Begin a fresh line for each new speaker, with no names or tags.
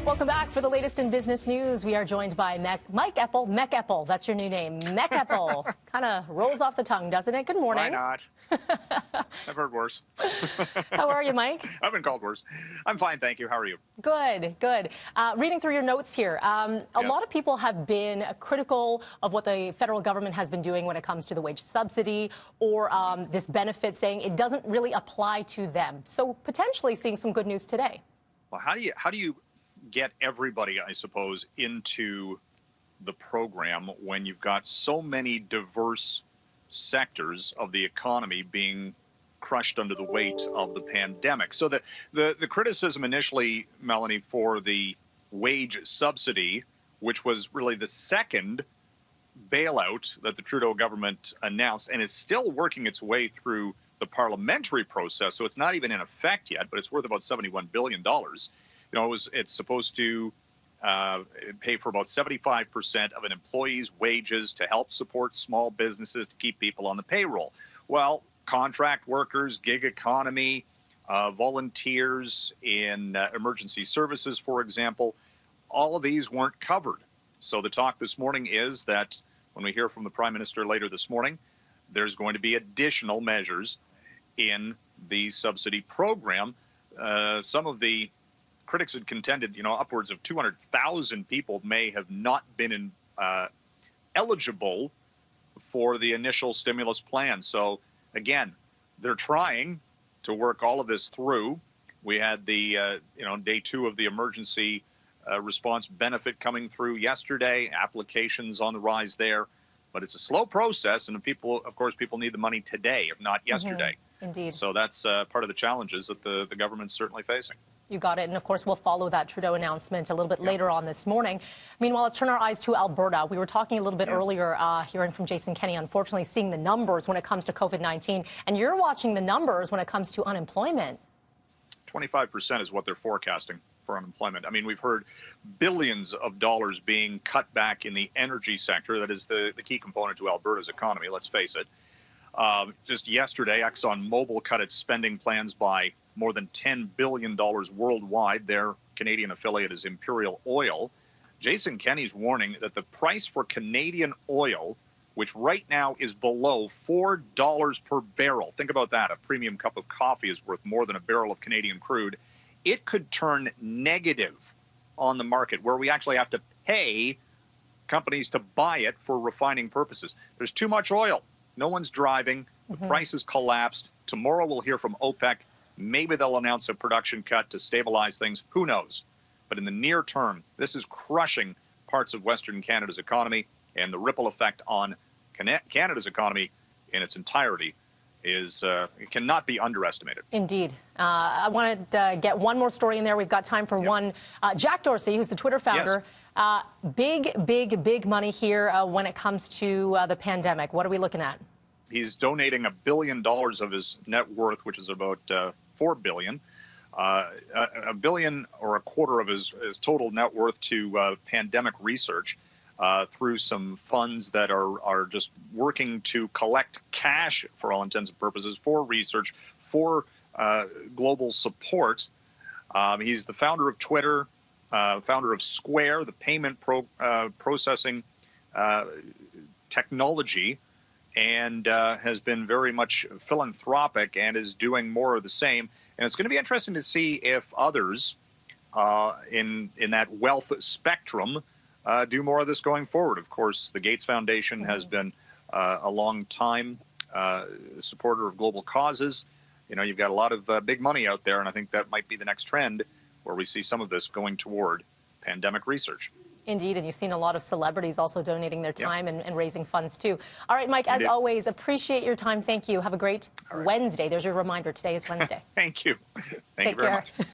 Welcome back for the latest in business news. We are joined by Mike Eppel. Mech Eppel, that's your new name. Mech Eppel. Kind of rolls off the tongue, doesn't it? Good morning.
Why not? I've heard worse.
How are you, Mike?
I've been called worse. I'm fine, thank you. How are you?
Good, good. Reading through your notes here, a lot of people have been critical of what the federal government has been doing when it comes to the wage subsidy or this benefit, saying it doesn't really apply to them. So potentially seeing some good news today.
Well, how do you get everybody, I suppose, into the program when you've got so many diverse sectors of the economy being crushed under the weight of the pandemic? So the criticism initially, Melanie, for the wage subsidy, which was really the second bailout that the Trudeau government announced and is still working its way through the parliamentary process, so it's not even in effect yet, but it's worth about $71 billion. You know, it's supposed to pay for about 75% of an employee's wages to help support small businesses to keep people on the payroll. Well, contract workers, gig economy, volunteers in emergency services, for example, all of these weren't covered. So the talk this morning is that when we hear from the Prime Minister later this morning, there's going to be additional measures in the subsidy program. Some of the critics had contended, you know, upwards of 200,000 people may have not been eligible for the initial stimulus plan. So again, they're trying to work all of this through. We had the, day 2 of the emergency response benefit coming through yesterday, applications on the rise there, but it's a slow process. And people, of course, people need the money today, if not yesterday.
Indeed.
So that's part of the challenges that the government's certainly facing.
You got it. And of course, we'll follow that Trudeau announcement a little bit later on this morning. Meanwhile, let's turn our eyes to Alberta. We were talking a little bit earlier, hearing from Jason Kenney, unfortunately seeing the numbers when it comes to COVID-19. And you're watching the numbers when it comes to unemployment.
25% is what they're forecasting for unemployment. I mean, we've heard billions of dollars being cut back in the energy sector. That is the key component to Alberta's economy, let's face it. Just yesterday, ExxonMobil cut its spending plans by more than $10 billion worldwide. Their Canadian affiliate is Imperial Oil. Jason Kenney's warning that the price for Canadian oil, which right now is below $4 per barrel, think about that, a premium cup of coffee is worth more than a barrel of Canadian crude, it could turn negative on the market, where we actually have to pay companies to buy it for refining purposes. There's too much oil. No one's driving. The price has collapsed. Tomorrow we'll hear from OPEC. Maybe they'll announce a production cut to stabilize things. Who knows? But in the near term, this is crushing parts of Western Canada's economy, and the ripple effect on Canada's economy in its entirety is it cannot be underestimated.
Indeed. I wanted to get one more story in there. We've got time for one. Jack Dorsey, who's the Twitter founder. Big money here when it comes to the pandemic. What are we looking at?
He's donating $1 billion of his net worth, which is about $4 billion, $1 billion or a quarter of his total net worth to pandemic research through some funds that are just working to collect cash, for all intents and purposes, for research, for global support. He's the founder of Twitter, founder of Square, the payment processing technology, and has been very much philanthropic and is doing more of the same. And it's going to be interesting to see if others in that wealth spectrum do more of this going forward. Of course, the Gates Foundation has been a long time supporter of global causes. You know, you've got a lot of big money out there, and I think that might be the next trend where we see some of this going toward pandemic research.
Indeed, and you've seen a lot of celebrities also donating their time and raising funds, too. All right, Mike, as always, appreciate your time. Thank you. Have a great Wednesday. There's your reminder. Today is Wednesday.
Thank you. Thank you very much.